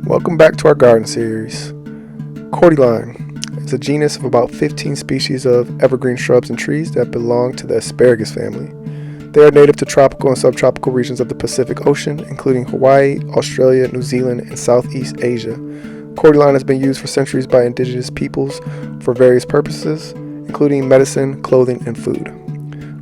Welcome back to our garden series. Cordyline is a genus of about 15 species of evergreen shrubs and trees that belong to the asparagus family. They are native to tropical and subtropical regions of the Pacific Ocean, including Hawaii, Australia, New Zealand, and Southeast Asia. Cordyline has been used for centuries by indigenous peoples for various purposes, including medicine, clothing, and food.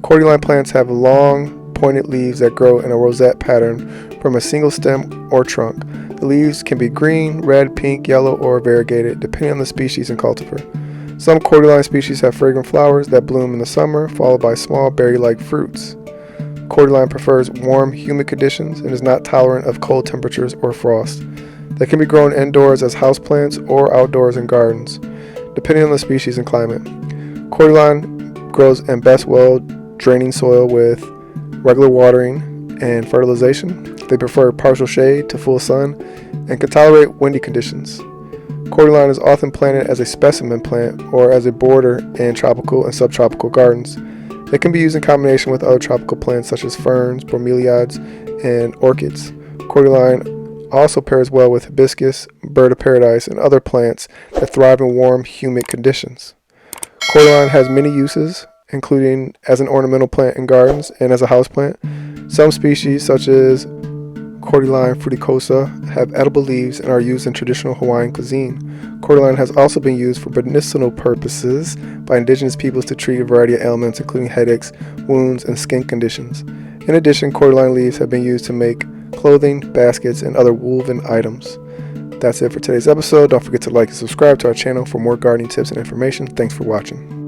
Cordyline plants have long, pointed leaves that grow in a rosette pattern from a single stem or trunk. The leaves can be green, red, pink, yellow, or variegated, depending on the species and cultivar. Some cordyline species have fragrant flowers that bloom in the summer, followed by small berry-like fruits. Cordyline prefers warm, humid conditions and is not tolerant of cold temperatures or frost. They can be grown indoors as houseplants or outdoors in gardens, depending on the species and climate. Cordyline grows in best well-draining soil with regular watering and fertilization. They prefer partial shade to full sun and can tolerate windy conditions. Cordyline is often planted as a specimen plant or as a border in tropical and subtropical gardens. It can be used in combination with other tropical plants such as ferns, bromeliads, and orchids. Cordyline also pairs well with hibiscus, bird of paradise, and other plants that thrive in warm, humid conditions. Cordyline has many uses, including as an ornamental plant in gardens and as a houseplant. Some species, such as Cordyline fruticosa, have edible leaves and are used in traditional Hawaiian cuisine. Cordyline has also been used for medicinal purposes by indigenous peoples to treat a variety of ailments, including headaches, wounds, and skin conditions. In addition, cordyline leaves have been used to make clothing, baskets, and other woven items. That's it for today's episode. Don't forget to like and subscribe to our channel for more gardening tips and information. Thanks for watching.